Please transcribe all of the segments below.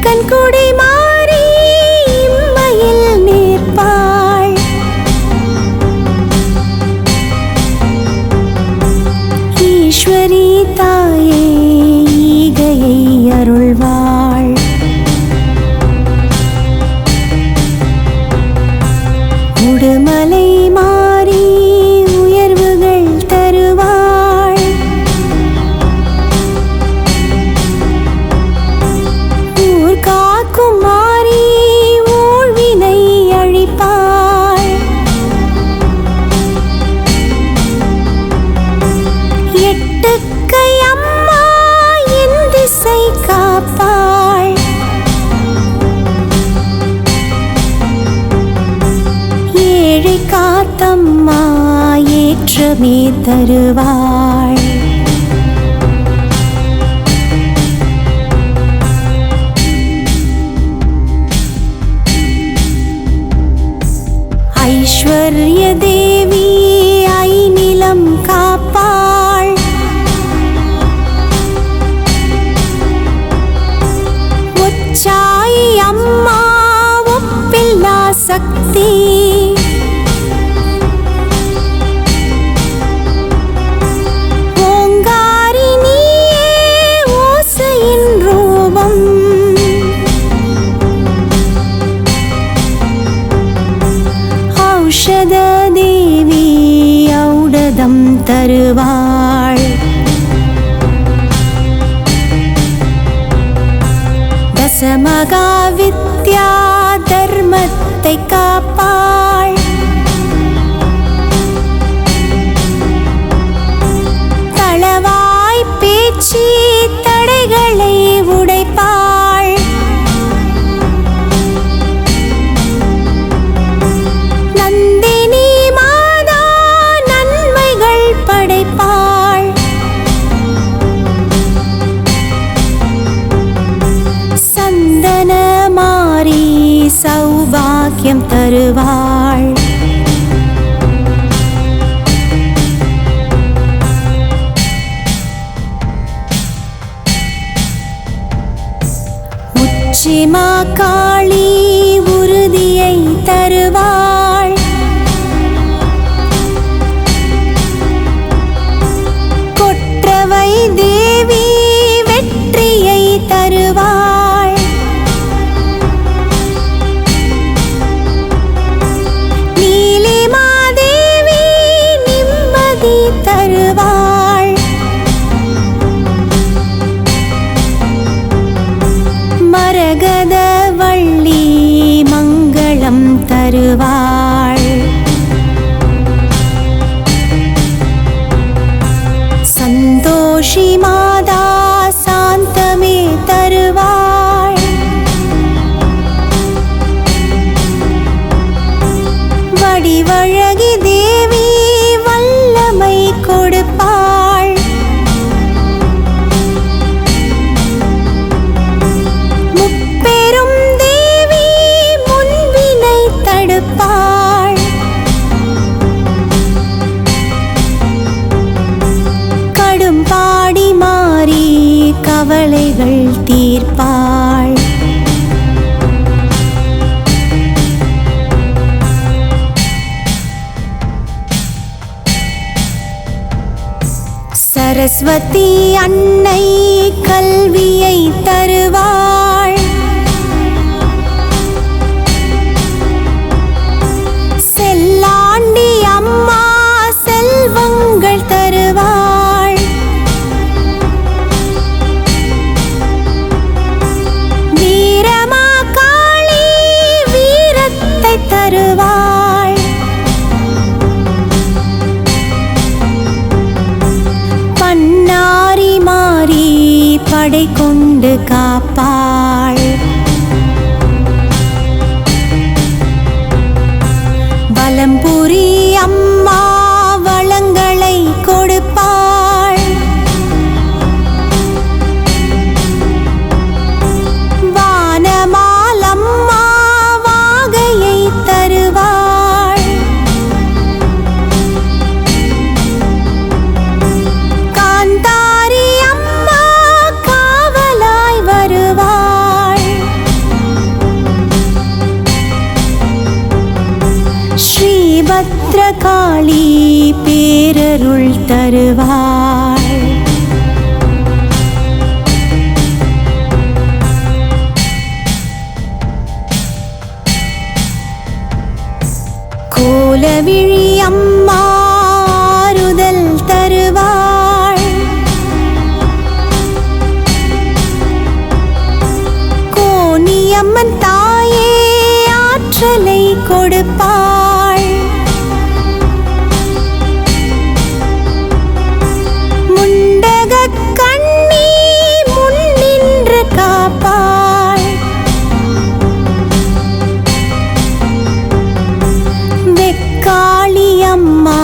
கண்கொடை மாறி இம்மையில் நிற்பாள். ஈஸ்வரி தாயே ஈகையை அருள்வாள். உடுமலை மாறி உயர்வுகள் தருவாள். ஊர் காக்கும் மாறி ஊழ்வினை அழிப்பாள். எட்டுக்கை அம்மா என் திசை காப்பாள். ஏழை காத்தம்மா ஏற்றமே தருவாள். ஐஸ்வர்ய தேவி ஐநிலம் காப்பாள். ஒச்சாயி அம்மா ஒப்பில்லா சக்தி. ஓங்காரி நீயே ஓசையின் ரூபம். ஔஷத தேவி ஔடதம் தருவாள். தசமகா வித்யா தர்மத்தை காப்பாள். தளவாய் பேச்சு தடைகளை உடைப்பாள். நந்தினி மாதா நன்மைகள் படைப்பாள். சந்தன மாறி சௌபாக்கியம் தருவாள். உச்சிமா காளி உறுதியை தருவாள். கொற்றவை தேவி வெற்றியை தருவாள். நீலிமாதேவி நிம்மதி தருவாள். மரகத வள்ளி மங்களம் தருவாள். சந்தோஷி மாதா சாந்தமே தருவாள். வடிவழகி தேவி வல்லமை கொடுப்பாள். முப்பெரும் தேவி முன்வினை தடுப்பாள். கடும்பாடி மாறி கவலைகள் தீர்ப்பாள். சரஸ்வதி அன்னை கல்வியை தருவாள். செல்லாண்டி அம்மா செல்வங்கள் தருவாள். வீரமா காளி வீரத்தை தருவாள். பன்னாரி மாறி படை கொண்டு கா பத்ரகாளி பேரருள் தருவாள். கோலவிழி அம்மா ஆறுதல் தருவாள். கோணியம்மன் தாயே ஆற்றலை கொடுப்பாள். முண்டகக் கண்ணி முன்னின்று காப்பாள். வெக்காளி அம்மா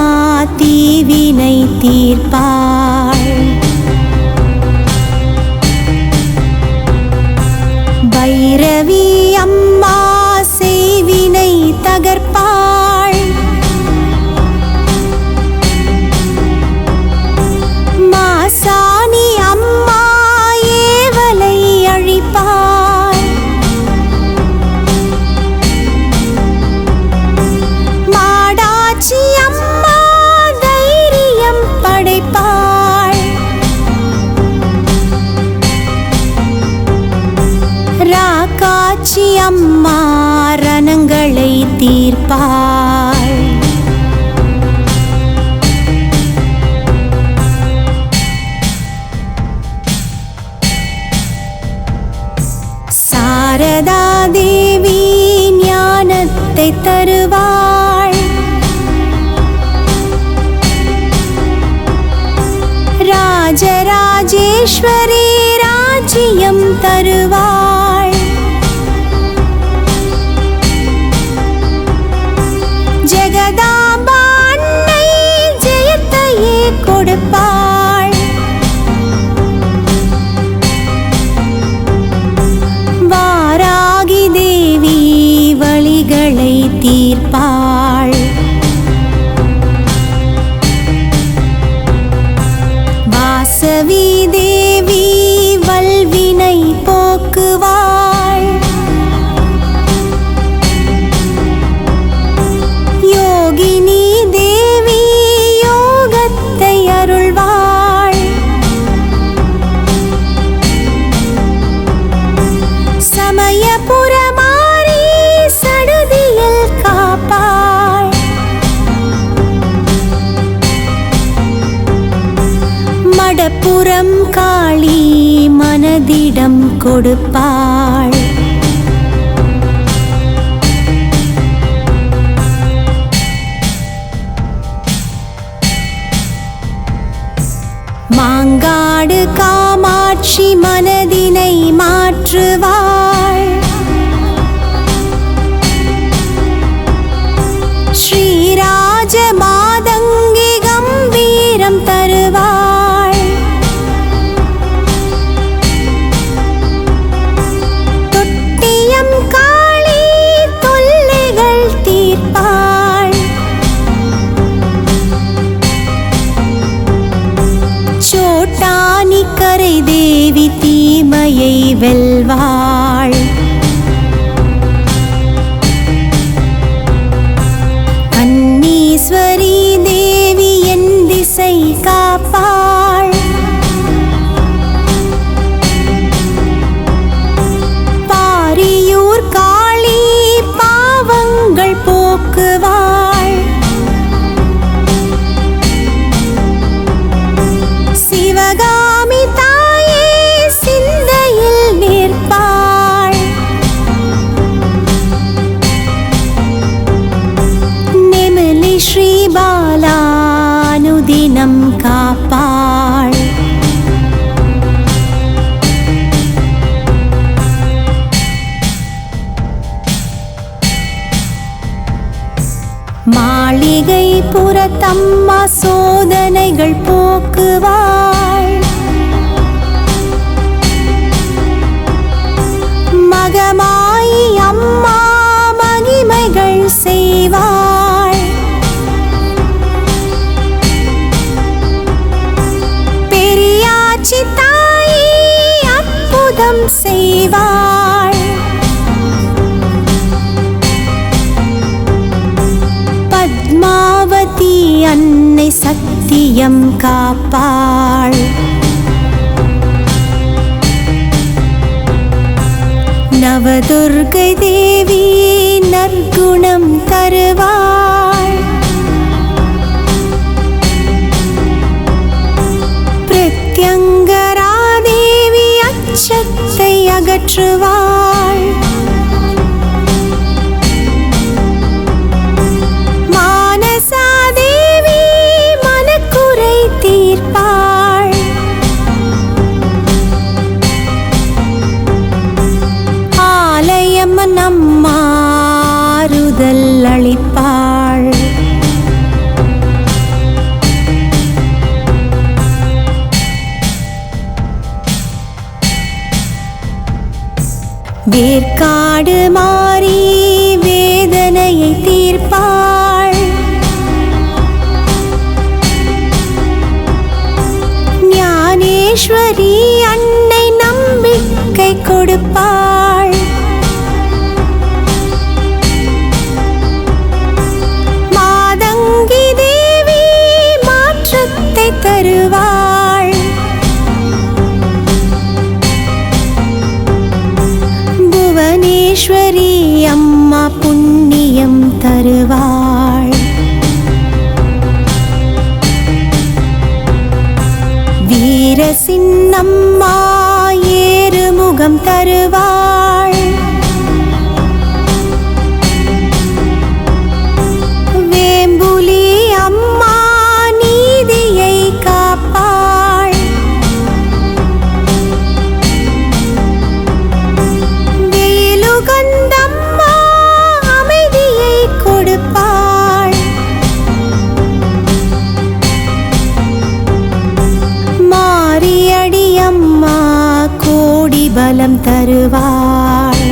தீவினை தீர்ப்பாள். பைரவி அம்மா செய்வினை தகர்ப்பாள். மாசாணி அம்மா ஏவலை அழிப்பாள். மாடாச்சி அம்மா தைரியம் படைப்பாள். ராக்காச்சி அம்மா ரணங்களை தீர்ப்பாள். சாரதா தேவி ஞானத்தை தருவாள். ராஜராஜேஸ்வரி ராஜ்யம் தருவாள். ஜெகதாம்பா அன்னை ஜெயத்தையே கொடுப்பாள். வாராகி தேவி வலிகளை தீர்ப்பாள். வாசவி தேவி வல்வினை போக்குவாள். யோகினி தேவி யோகத்தை அருள்வாள். சமயபுரமாரி சடுதியில் காப்பாள். மடப்புறம் காளி மனதிடம் கொடுப்பாள். மாங்காடு காமாட்சி மனதினை மாற்றுவாள். ஸ்ரீராஜ மாதங்கி கம்பீரம் தருவாள். தொட்டியம் காளி தொல்லைகள் தீர்ப்பாள். சோட்டானி கரை தேவி தீமையை வெல்வாள். கண்ணீஸ்வரி தேவி என் திசை காப்பாள். பாரியூர் காளி பாவங்கள் போக்குவாள். சிவகாமி தாயே சிந்தையில் நிற்பாள். நெமிலி ஸ்ரீபாலா அனுதினம் காப்பாள். மாளிகை புறத்தம்மா சோதனைகள் போக்குவாள். மகமாயி அம்மா மகிமைகள் செய்வாள். பெரியாச்சி தாயே அற்புதம் செய்வாள். பத்மாவதி அன்னை சத்தியம் காப்பாள். நவதுர்க்கை தேவி நற்குணம் தருவாள். பிரத்யங்கரா தேவி அச்சத்தை அகற்றுவாள். மானசா தேவி மனக்குறை தீர்ப்பாள். ஆலயம்மன் அம்மா ஆறுதல் அளிப்பாள். வேர்க்காடு மாறி வேதனையை தீர்ப்பாள். ஞானேஸ்வரி அன்னை நம்பிக்கை கொடுப்பாள். மாதங்கி தேவி மாற்றத்தை தருவாள். புவனேஸ்வரி அம்மா புண்ணியம் தருவாள். வீரசின்னம்மா ஏறுமுகம் தருவாள். வேம்புலி அம்மா நீதியை காப்பாள். வேலுகந்தம்மா அமைதியை கொடுப்பாள். மாரியடி அம்மா கோடி பலம் தருவாள்.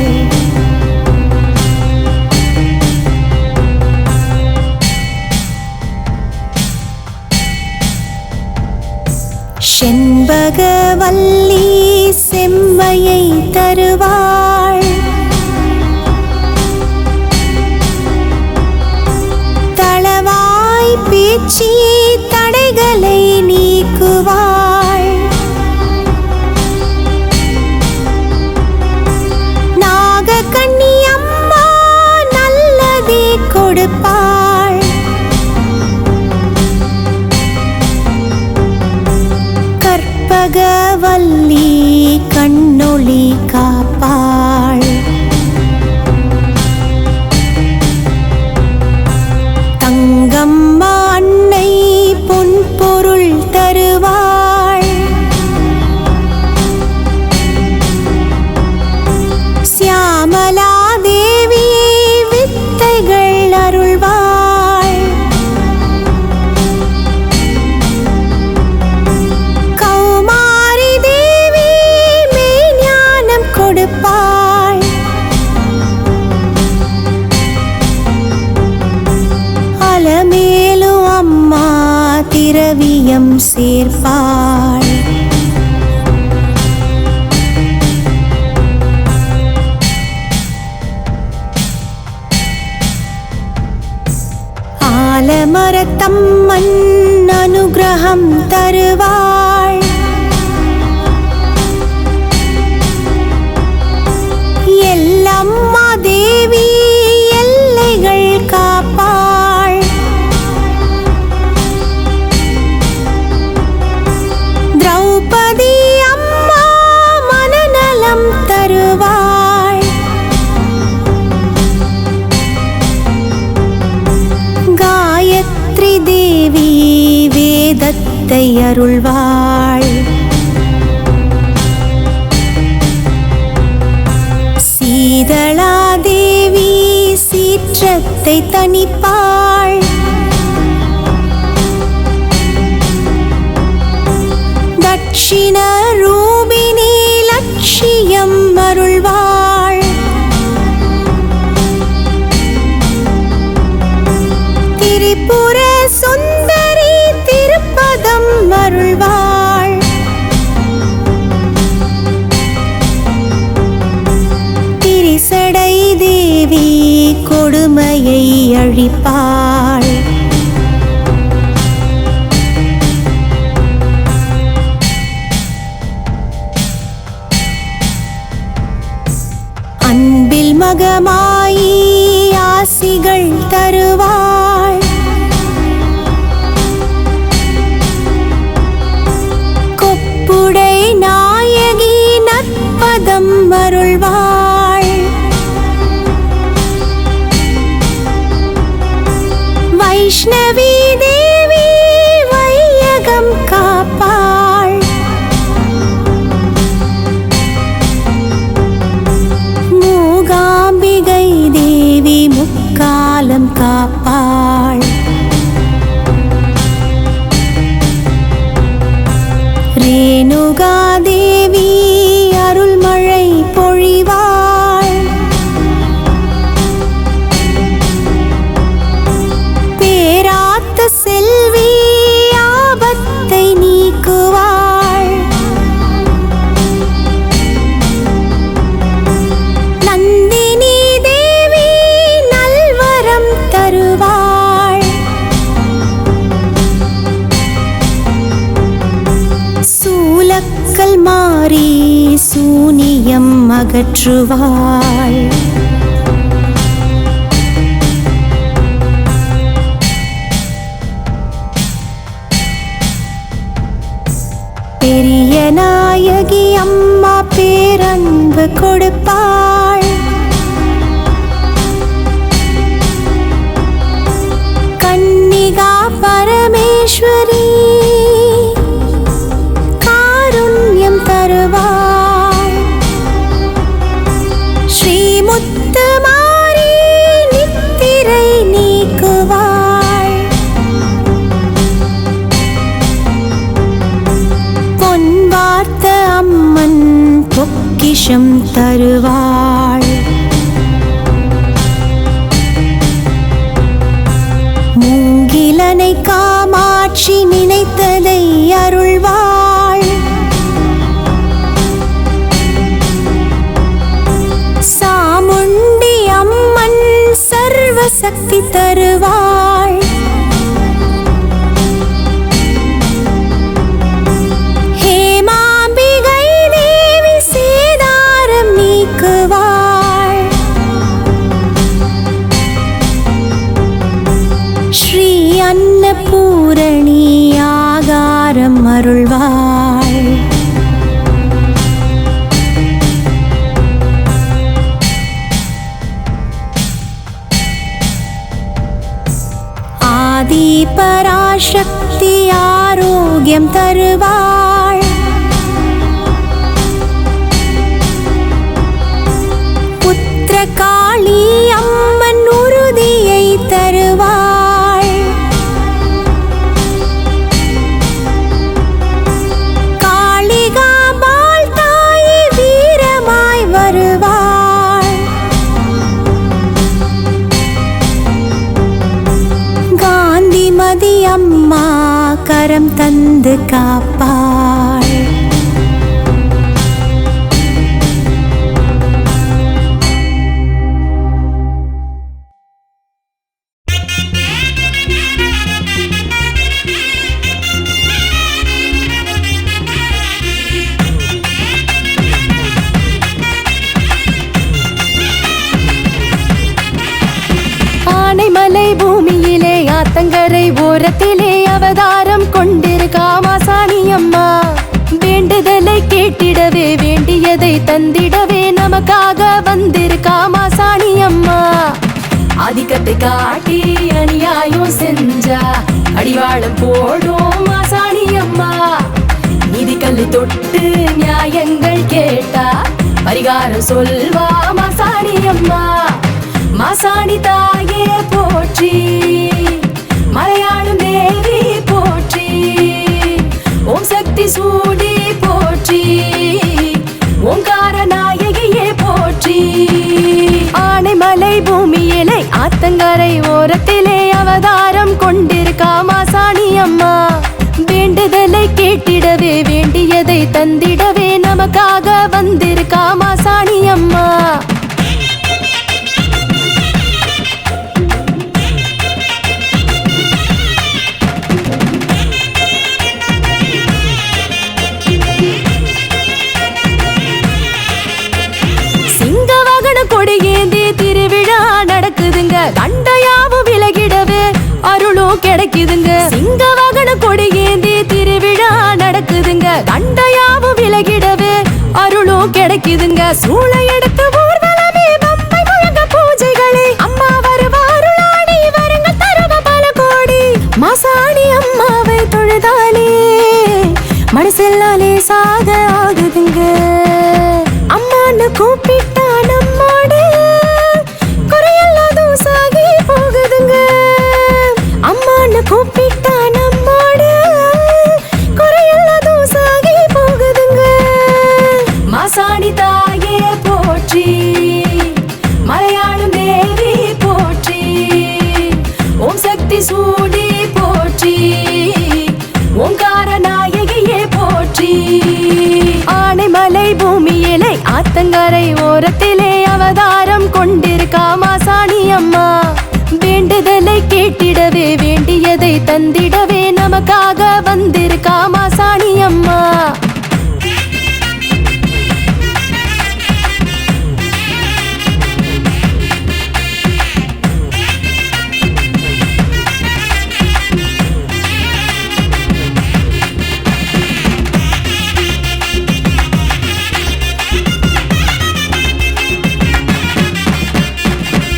செண்பகவல்லி செம்மையை தருவாள். தளவாய் பேச்சி தடைகளை நீக்குவாள். நாகக்கண்ணி அம்மா நல்லதே கொடுப்பாள். கற்பகவல்லி கண்ணொளி காப்பாள். தங்கம்மா அன்னை பொன் பொருள் தருவாள். சியாமலா தேவி வித்தைகள் அருள்வாள். கௌமாரி தேவி மெய்ஞானம் கொடுப்பாள். அலமேலு அம்மா திரவியம் சேர்ப்பாள். ஆலமரத்தம்மன் அனுகிரகம் தருவாள். எல்லம்மா தேவி எல்லைகள் காப்பாள். திரௌபதி அம்மா மனநலம் தருவாள். காயத்ரி தேவி வேதத்தை அருள்வாள். சீதளா தேவி சீற்றத்தை தணிப்பாள். தட்சிண ரூபிணி லட்சியம் அருள்வாள். திரிபுர சுந்தரி திருப்பதம் அருள்வாள். திரிசடை தேவி கொடுமையை அழிப்பாள். அன்பில் மகமாயி ஆசிகள் தருவாள். கொப்புடை நாயகி நற்பதம் அருள்வாள். வைஷ்ணவி தேவி வையகம் காப்பாள். மூகாம்பிகை தேவி முக்காலம் காப்பாள். ரேணுகா தேவி அருள்மழை பொழிவாள். பேராத்த செல்வி ஆபத்தை நீக்குவாள். நந்தினி தேவி நல்வரம் தருவாள். சூலக்கல் மாறி சூனியம் அகற்றுவாள். பெரிய நாயகி அம்மா பேரன்பு கொடுப்பாள். கன்னிகா பரமேஸ்வரி காருண்யம் தருவாள். ஸ்ரீமுத்து மாரி நித்திரை நீக்குவாள். பொன்வார்த்த அம்மன் பொக்கிஷம் தருவாள். மூங்கிலனை காமாட்சி நினைத்ததை அருள்வாள். சாமுண்டி அம்மன் சர்வசக்தி தருவாள். ஹேமாம்பிகை தேவி சேதாரம் நீக்குவாள். ஸ்ரீ அன்னபூரணி ஆகாரம் அருள்வாள். ஆதி பராசக்தி ஆரோக்கியம் தருவாள். புத்திரகாளி அம்மன் உறுதியை தருவாள். காளிகாம்பாள் தாயி வீரமாய் வருவாள். காந்திமதி அம்மா கரம் தந்து காப்பாள். ஆனைமலை பூமியிலே ஆத்தங்கரை ஓரத்திலே அவதாரம் கொண்டிருக்கா மாசாணி அம்மா. வேண்டுதலை கேட்டிடவே வேண்டியதை தந்திடவே நமக்காக வந்திருக்கா மாசாணி அம்மா. ஆதிக்கத்தை காட்டி அநியாயம் செஞ்சா அடிவாளம் போடும் மாசாணி அம்மா. நீதிக்கல்லை தொட்டு நியாயங்கள் கேட்டா பரிகாரம் சொல்வா மாசாணி அம்மா. மாசாணி தாயே போற்றி, மலையாளும் தேவி போற்றி, ஓம் சக்தி சூடி போற்றி, ஓங்கார நாயகியே போற்றி. ஆனைமலை பூமியிலே ஆத்தங்கரை ஓரத்திலே அவதாரம் கொண்டிருக்கா மாசாணி அம்மா. வேண்டுதலை கேட்டிடவே வேண்டியதை தந்திடவே நமக்காக வந்திருக்கா மாசாணி அம்மா. கிடைக்குதுங்க. சிங்க வாகன கொடி ஏந்தி திருவிழா நடக்குதுங்க. கண்டையாவும் விலகிடவே அருளும் கிடைக்குதுங்க. சூளை எடுத்து ஊர்வலமே பம்பை முழங்க பூஜைகளே. அம்மா வருவாருளாடி வருங்க தருவ பல கோடி. மாசாணி அம்மாவை தொழுதாலே மனசெல்லாலே சாக ஆகுதுங்க. அம்மான்னு கூப்பிட்டா நம்மோடு குறையெல்லாம் சாகி போகுதுங்க. அம்மான்னு கூப்பிட்டா நம்மோடு குறையெல்லாம் சாகி போகுதுங்க. மாசாணி தாயே போற்றி, மலையாளம் தேவி போற்றி, ஓம் சக்தி சூடி போற்றி, ஓங்கார நாயகியே போற்றி. ஆனைமலை பூமியிலே ஆத்தங்கரை ஓரத்திலே அவதாரம் கொண்டிருக்கா மாசாணி அம்மா. வேண்டுதலை கேட்டிடவே வேண்டியதை தந்திடவே நமக்காக வந்திருக்கா மாசாணி அம்மா.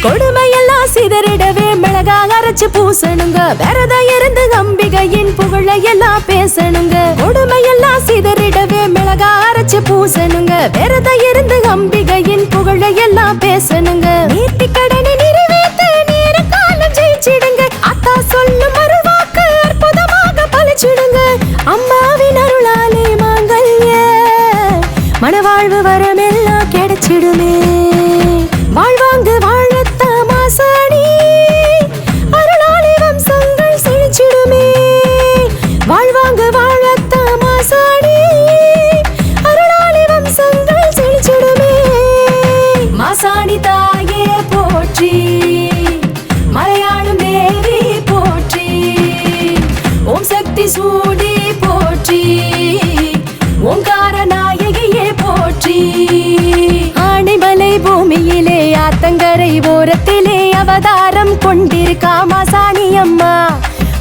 கொடுமையெல்லாம் சிதறிடவே மிளகாக அரைச்சு பூசணுங்க. விரதம் இருந்து அம்பிகையின் புகழையெல்லாம் பேசணுங்க. கொடுமையெல்லாம் சிதறிடவே மிளகாக அரைச்சு பூசணுங்க. விரதம் இருந்து அம்பிகையின் புகழையெல்லாம் பேசணுங்க. நீர்த்தி கடனை நிறைவேற்ற நேர காலம் ஜெயிச்சிடுங்க. அத்தா சொல்லும் மறுவாக்கு அற்புதமாக பழிச்சிடுங்க. அம்மாவின் அருளாலே மாங்கல்ய மனவாழ்வு வரமெல்லாம் கிடைச்சிடுமே. வாழ்வாங்கு வாழத்த மாசாணி அருளாலே வம்சங்கள் செழிச்சிடுமே. வாழ்வாங்கு வாழத்த மாசாணி அருளாலே வம்சங்கள் செழிச்சிடுமே. மாசாணி தாயே போற்றி, மலையாளம் தேவி போற்றி, ஓம் சக்தி சூடி போற்றி, ஓங்கார நாயகியே போற்றி. ஆனைமலை பூமியிலே ஆத்தங்கரை ஓரத்திலே அவதாரம் கொண்டிருக்கா மாசாணி அம்மா.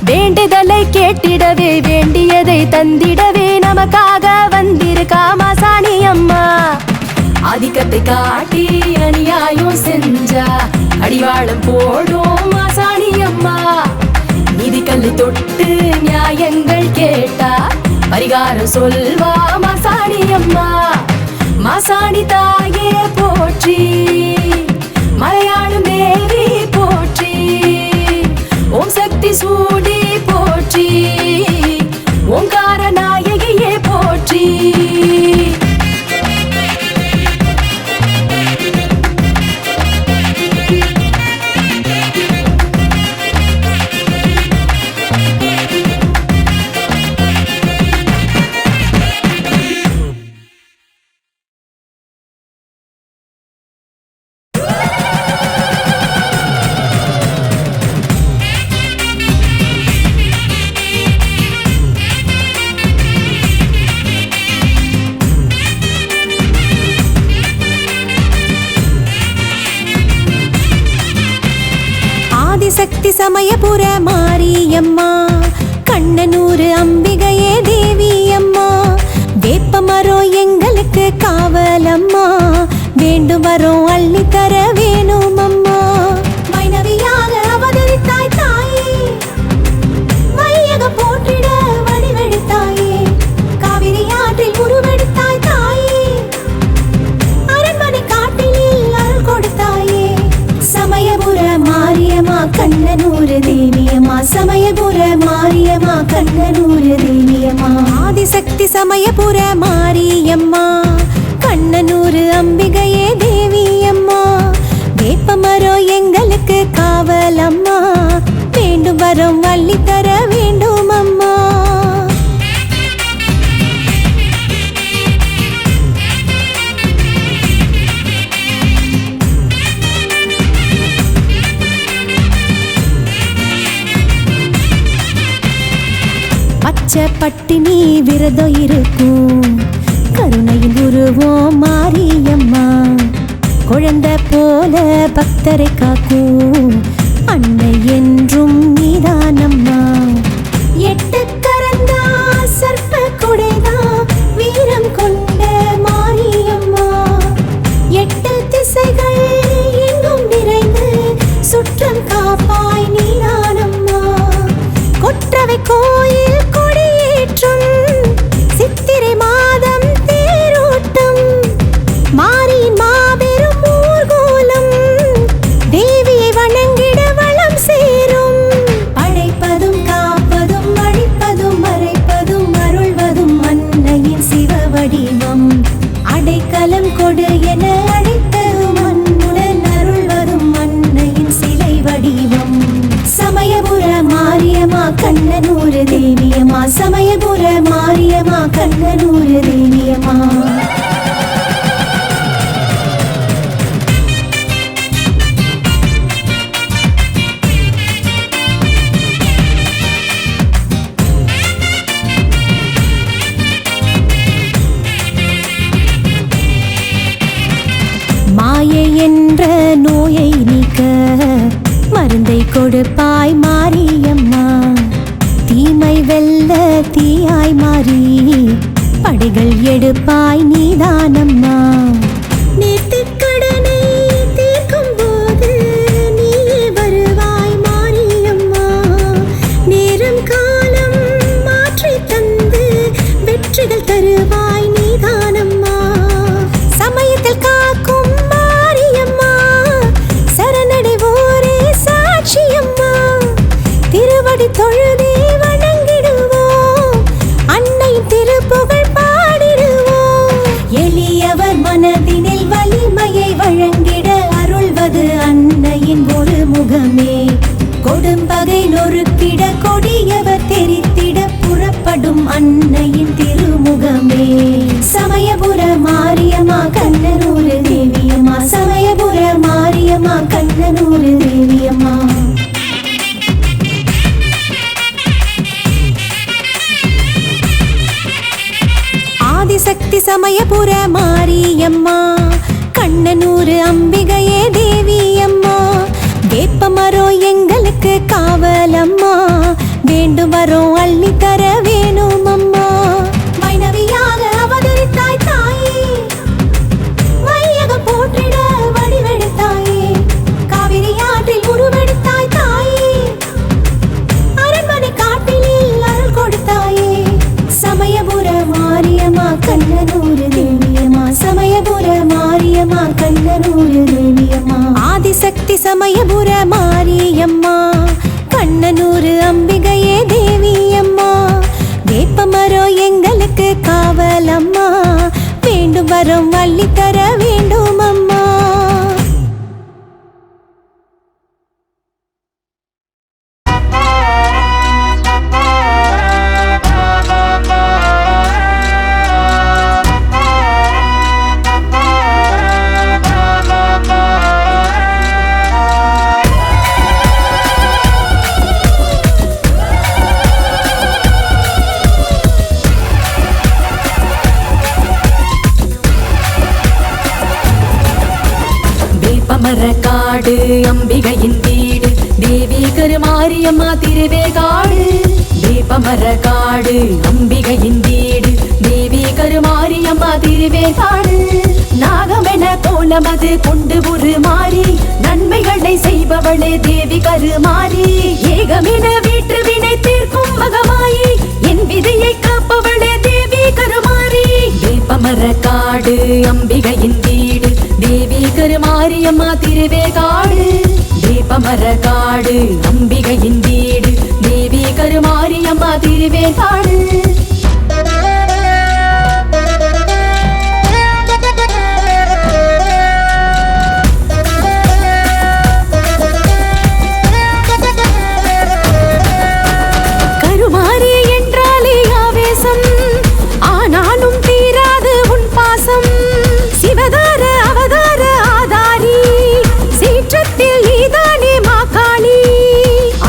வேண்டுதலை கேட்டிடவே வேண்டியதை தந்திடவே நமக்காக வந்திருக்கா மாசாணி அம்மா. ஆதிக்கத்தை காட்டி அநியாயம் செஞ்சா அடிவாளம் போடும் மாசாணி அம்மா. நீதி கல்லை தொட்டு நியாயங்கள் கேட்டா பரிகாரம் சொல்வா மாசாணி அம்மா. மாசாணி தாயே போற்றி, மலையாளம் தேவி போற்றி, ஓம் சக்தி சூடி போற்றி, ஓங்கார நாயகியே போற்றி. சக்தி சமயபுர மாரியம்மா, கண்ணனூர் அம்பிகையே தேவி அம்மா. வேப்பமரம் எங்களுக்கு காவலம்மா, வேண்டும் வரோம் அள்ளி தர வேணும் அம்மா. வைணவியாக அவதரித்தாய் தாயே, வையக போற்றிட வடிவெடுத்தாயே. காவிரி ஆற்றில் உருவெடுத்தாய் தாயே, அரண்மனை காட்டினில் அருள் கொடுத்தாயே. சமயபுர மாரியம்மா கண்ணனூர் தேவியம்மா, சமயபுர மாரியம்மா கண்ணனூர் தேவியம்மா. ஆதிசக்தி சமயபுர மாரியம்மா, கண்ணனூர் அம்பிகையே தேவியம்மா. வேப்பமரம் எங்களுக்கு காவலம்மா, வேண்டும் வரம் வள்ளி தர வேண்டும் அம்மா. பச்சை பட்டினி விரதம் இருக்கும், கருணையின் உருவோம் மாரியம்மா. குழந்தை போல பக்தரை காக்கும், அன்னை என்றும் நீதானம்மா. எட்டு கரந்தா சர்ப்ப குடைதா வீரம் கொண்ட மாரியம்மா. எட்டு திசைகள் எங்கும் நிறைந்து சுற்றம் காப்பாய் நீதானம்மா. கொற்றவை கோயில் கொடியேற்றும் சித்திரை மாதம் தேரோட்டம் மாரியின் மாபெரும் ஊர்கோலம் தேவியை வணங்கிட வளம் சேரும். படைப்பதும் காப்பதும் அழிப்பதும் மறைப்பதும் அருள்வதும் அன்னையின் சிவ வடிவம். அடைக்கலம் கொடு என அழைத்ததும் அன்புடன் அருள்வதும் அன்னையின் சிலை வடிவம். சமயபுர மாரியம்மா கண்ணனூர் தேவியம்மா. சமயபுர மாரியம்மா கண்ணனூர் தேவியம்மா. மாயை என்ற நோயை நீக்க மருந்தை கொடுப்பாய் மாரியம்மா. தீமை வெல்ல தீயாய் மாறி படைகள் எடுப்பாய் நீதானம்மா. நேர்த்திக்கடனை தீர்க்கும் போது நீயே வருவாய் மாரியம்மா. நேரம் காலம் மாற்றி தந்து வெற்றிகள் தருவாய் நீதானம்மா. சமயத்தில் காக்கும் மாரியம்மா சரணடைவோரே சாட்சியம்மா. திருவடி தொழுதே வணங்கிடுவோம் அன்னையின் திருப்புகழ் பாடிடுவோம். எளியவர் மனதினில் வலிமையை வழங்கிட அருள்வது அன்னையின் ஒரு முகமே. கொடும்பகை நொறுக்கிட கொடியவர் தெரித்திட புறப்படும் அன்னையின் திருமுகமே. சமயபுர மாரியம்மா கண்ணனூர் தேவியம்மா. சமயபுர மாரியம்மா கண்ணனூர் தேவியம்மா. ஆதிசக்தி சமயபுர மாரியம்மா கண்ணனூர் அம்பிகையே தேவியம்மா. வேப்பமரோ எங்களுக்கு காவலம்மா. வேண்டும் வரோம் அள்ளி தர வேணும் அம்மா. வைணவியாக அவதரித்தாய் தாயே. வையகம் போற்றிட வடிவெடுத்தாயே. காவிரி ஆற்றில் உருவெடுத்தாய் தாயே. அரண்மனை காட்டிலில் அருள் கொடுத்தாயே. சமயபுர மாரியம்மா கண்ணனூர் தேவியம்மா. சமயபுர மாரியம்மா கண்ணனூர் தேவியம்மா. ஆதிசக்தி சமயபுர மாரியம்மா கண்ணனூர் அம்பிகையே தேவியம்மா. வேப்பமரோ எங்களுக்கு காவலம்மா. வேண்டும் வரம் அள்ளி தர வேண்டும் அம்மா. மரக்காடு அம்பிகையின் வீடு தேவி கருமாரியம்மா திருவேகாடு. வேப்பமரக்காடு அம்பிகையின் வீடு தேவி கருமாரியம்மா திருவேகாடு. நாகமென கோலமது கொண்டு ஒரு மாறி நன்மைகளை செய்பவளே தேவி கருமாரி. ஏகமென வீட்டு வினை தீர்க்கும் மகமாயி என் விதையை காப்பவளே தேவி கருமாரி. வேப்பமரக்காடு அம்பிகையின் வீடு தேவி கருமாரியம்மா திருவேகாடு. வேப்பமரக்காடு அம்பிகையின் வீடு தேவி கருமாரியம்மா திருவேகாடு. கருமாரி என்றாலே ஆவேசம், ஆனாலும் தீராது உன் பாசம். சிவதார அவதார ஆதாரி, சீற்றத்தில் நீதானே மாகாளி.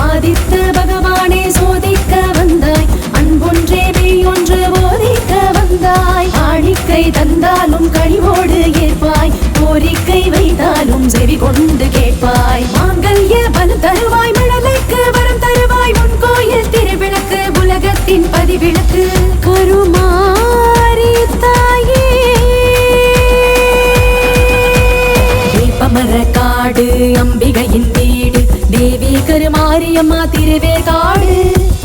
ஆதித்த பகவானே சோதிக்க வந்தாய், அன்பொன்றே மெய்யொன்று போதிக்க வந்தாய். ஆழிக்கை தந்தாலும் கனிவோடு ஏற்பாய், கோரிக்கை வைத்தாலும் செவி கொண்டு கேட்பாய். மாங்கல்ய பலம் தருவாய் கருமாரியம்மா திருவேற்காடு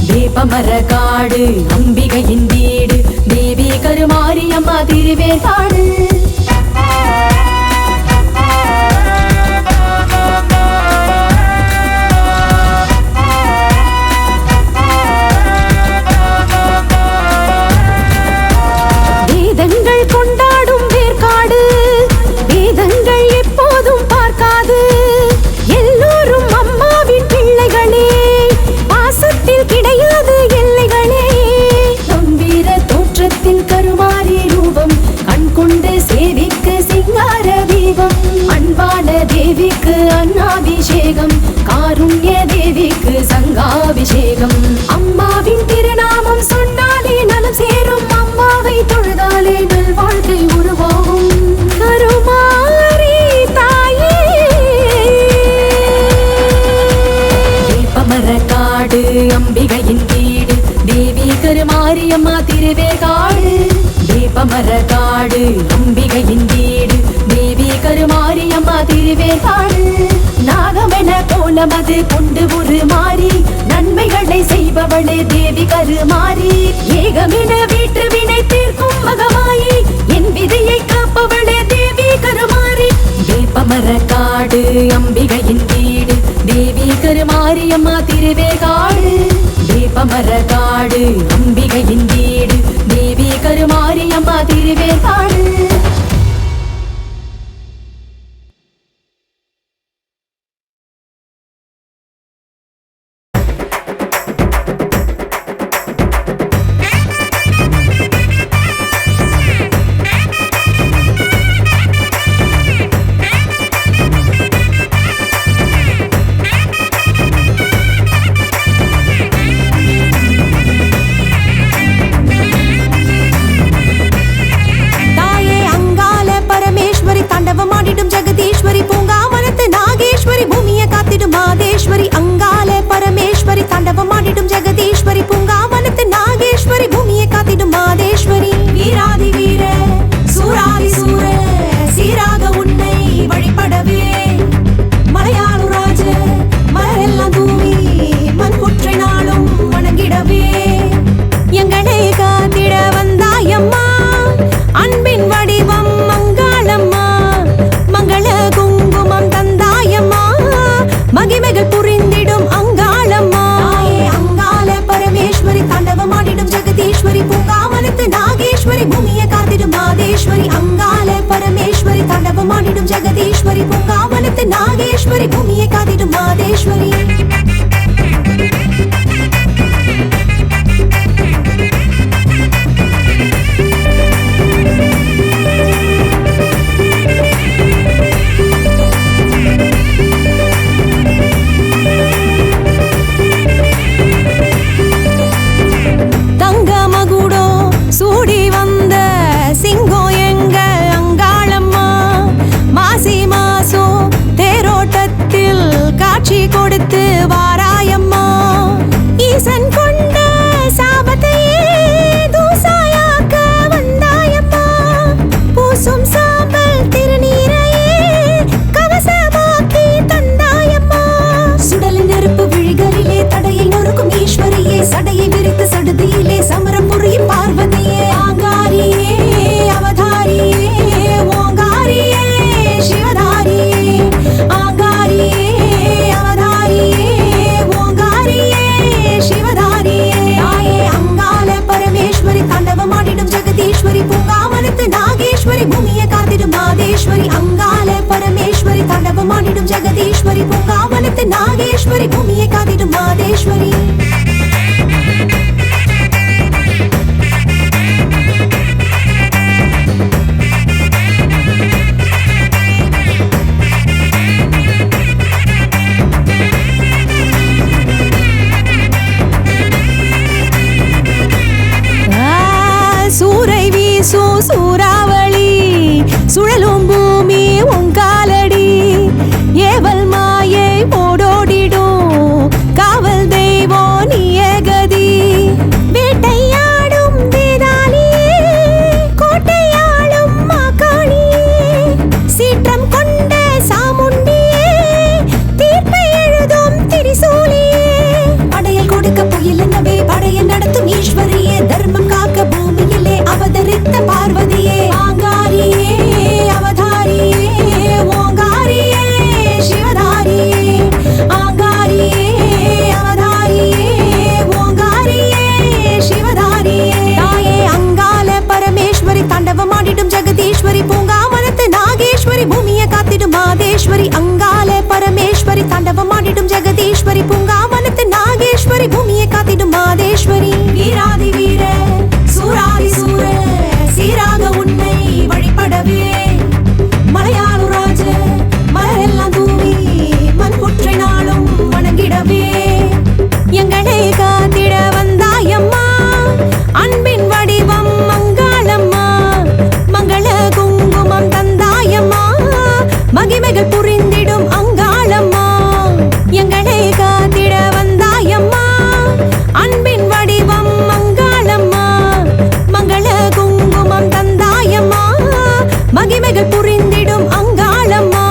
வேப்பமரக்காடு அம்பிகையின் வீடு தேவி கருமாரியம்மா திருவேற்காடு வேதங்கள் கொண்டாடும் வேற்காடு வேதங்கள் எப்போதும் பார்க்காது எல்லோரும் அம்மாவின் பிள்ளைகளே பாசத்தில் கிடையாது எல்லைகளே கம்பீர தோற்றத்தில் கருமாரி ரூபம் கண் கொண்டு சேவிக்கு சிங்கார தீபம் அன்பான தேவிக்கு அன்னாபிஷேகம் காருண்ய தேவிக்கு சங்காபிஷேகம் அம்மாவின் திருநாமம் சொன்னாலே நலம் சேரும் அம்மாவை தொழுதாலே நல் வாழ்க்கை உருவாகும் கருமாரி தாயே வேப்பமரக்காடு அம்பிகையின் வீடு தேவி கருமாரியம்மா திருவேற்காடு வேப்பமரக்காடு அம்பிகையின் வீடு தேவி கருமாரியம்மா திருவேற்காடு நாகமென கோலமது கொண்டு ஒரு மாறி நன்மைகளை செய்பவளே தேவி கருமாரி ஏகமென வீட்டு வினை தீர்க்கும் மகமாயி என் விதியை காப்பவளே தேவி கருமாரி வேப்பமரக்காடு அம்பிகையின் வீடு தேவி கருமாரியம்மா திருவேற்காடு வேப்பமரக்காடு அம்பிகையின் வீடு தேவி கருமாரியம்மா திருவேற்காடு ஜெகதீஸ்வரி பூங்காவனத்து நாகேஸ்வரி பூமியை காத்திடும் மாதேஸ்வரி கொடுத்து வாராயம்மா ஈசன் கொண்ட சாபத்தையே தூசாயாக்க வந்தாயம்மா பூசும் சாம்பல் திருநீரையே கவசமாக்கி தந்தாயம்மா சுடல் நெருப்பு விழிகளிலே தடையை நொறுக்கும் ஈஸ்வரியே சடையை விரித்து சடுதியிலே சமரம் புரியும் பார்வதியே ஆங்காரியே அவதாரியே ஓங்காரியே சிவதாரியே ஆங்காரியே ஜெகதீஸ்வரி பூங்காவனத்து நாகேஸ்வரி பூமியை காத்திடும் மாதேஸ்வரி அங்கால பரமேஸ்வரி தாண்டவமாடிடும் ஜெகதீஸ்வரி பூங்காவனத்து நாகேஸ்வரி பூமியை காத்திடும் மாதேஸ்வரி சூறாவளி சுழலும் பூமி உங்காலடி ஏவல் மாயை ஓடோடிடும் காவல் தெய்வோ நீ சர்வேஸ்வரி அங்கால பரமேஸ்வரி தாண்டவமாடிடும் ஜெகதீஸ்வரி பூங்காவனத்து நாகேஸ்வரி பூமியை காத்திடும் மாதேஸ்வரி வீராதி வீர சூராதி சூர சீராக உன்னை வழிபடவே மலையாளு ராஜ மலரெல்லாம் தூவி மண் புற்றை நாளும் வணங்கிடவே எங்களை காத்திட வந்தாயம்மா அன்பின் வடிவம் மங்காளம்மா மங்கள குங்குமம் தந்தாயம்மா மகிமைகள் புரிந்திடும் அங்காளம்மா எங்களை காத்திட வந்தாயம்மா அன்பின் வடிவம் மங்காளம்மா மங்கள குங்குமம் தந்தாயம்மா மகிமைகள் புரிந்திடும் அங்காளம்மா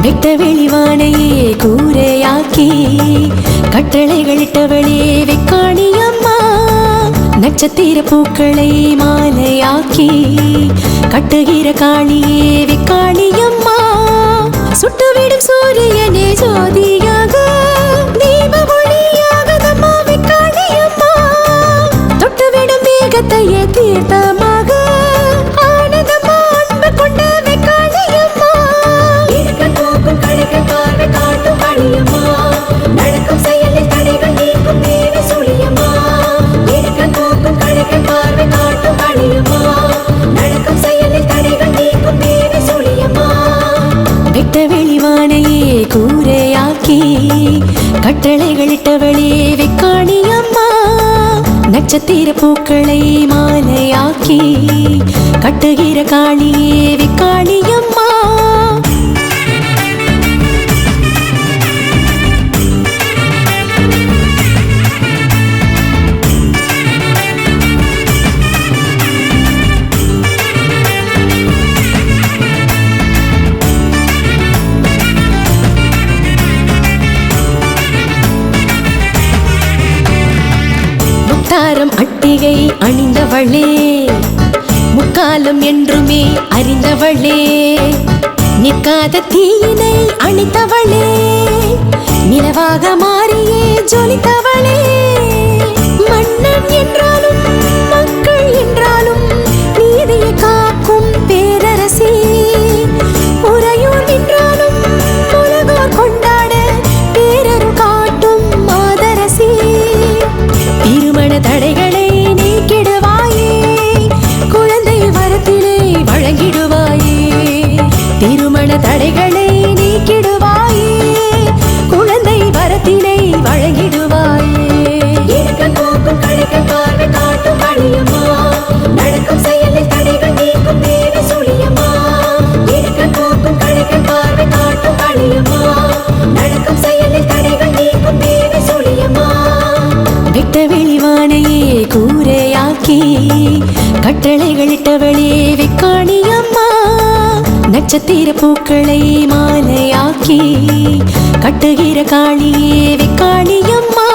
வெட்ட வெளிவானையே கூரையாக்கி கட்டளைகளிட்டவளே வெக்காளியம்மா நட்சத்திர பூக்களை மாலையாக்கி கட்டுகிற காளியே வெக்காளியம்மா சுட்டுவிடும் சூரியனே ஜோதியாக தீப ஒளியாகதம்மா வெக்காளியம்மா தொட்டுவிடும் மேகத்தையே தீர்த்தமாக ஆனந்தம்மா அன்பு கொண்ட வெக்காளியம்மா பார்வை காட்டும் காளியம்மா நடக்கும் செயலில் தடைகள் நீக்கும் தேவி சுழியம்மா எடுக்க போக்கும் கடைகள் பார்வை காட்டும் காளியம்மா நடக்கும் செயலில் தடைகள் நீக்கும் தேவி சுழியம்மா வெட்ட வெளிவானையே கூரையாக்கி கட்டளைகளிட்டவளே வெக்காளியம்மா நட்சத்திர பூக்களை மாலையாக்கி கட்டுகிற காளியே வெக்காளியம்மா முத்தாரம் அட்டிகை அணிந்தவளே முக்காலம் என்றுமே அறிந்தவளே நிற்காத தீயினை அணித்தவளே நிலவாக மாறியே ஜொலித்தவளே மன்னன் என்றாலும் மக்கள் என்றாலும் நீதியை காக்கும் பேரரசி உறையூர் என்றாலும் உலகோர் கொண்டாட பேரரு காட்டும் மாதரசி திருமண தடைகளை நீக்கிடுவாயே குழந்தை வரத்திலே வழங்கிடுவாயே திருமண தடைகளை நீக்கிடுவாயே குழந்தை வரத்தினை வழங்கிடுவாயே எடுக்க போக்கும் கடைகள் பார்வை காட்டும் காளியம்மா நடக்கும் செயலில் தடைகள் நீக்கும் தேவி சுழியம்மா எடுக்க போக்கும் கடைகள் பார்வை காட்டும் காளியம்மா நடக்கும் செயலில் தடைகள் நீக்கும் தேவி சுழியம்மா வெட்ட வெளிவானையே கூரையாக்கி கட்டளைகளிட்டவளே வெக்காளியம்மா நட்சத்திர பூக்களை மாலையாக்கி கட்டுகிற காளியே வெக்காளியம்மா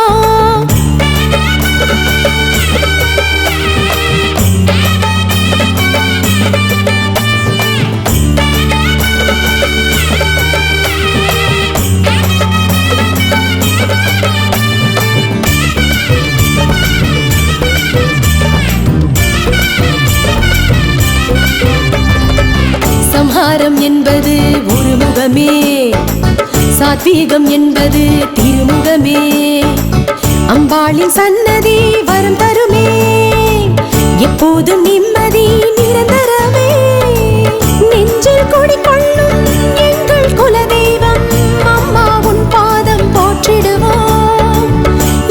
சம்ஹாரம் என்பது ஒரு முகமே சாத்வீகம் என்பது திருமுகமே அம்பாளின் சன்னதி வரம் தருமே எப்போதும் நிம்மதி நிரந்தரமே நெஞ்சில் குடிகொள்ளும் எங்கள் குலதெய்வம் அம்மா உன் பாதம் போற்றிடுவோம்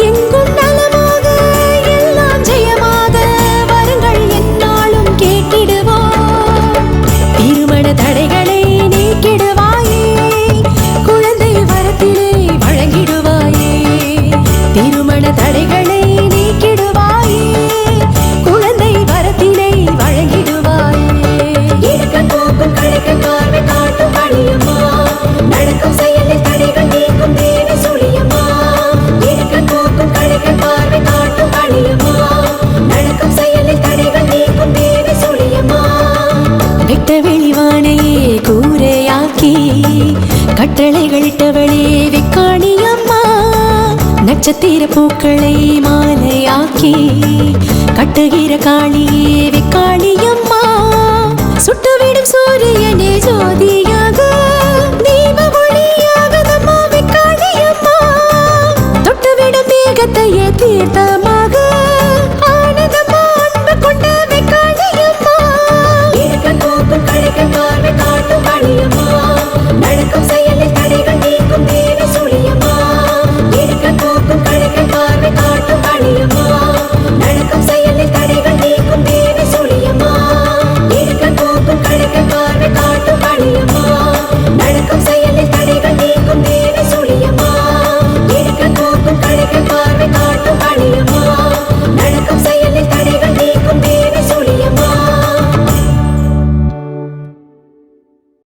எங்கும் நலமாக எல்லாம் ஜெயமாக வருங்கள் என்னாலும் கேட்டிடுவோம் திருமண தடைகளை நீக்கிடுவாயே முத்தமிட்டவளே வெக்காளியம்மா நட்சத்திர பூக்களை மாலையாக்கி கட்டுகிற காளியே வெக்காளியம்மா சுட்டுவிடும் சூரியனே ஜோதி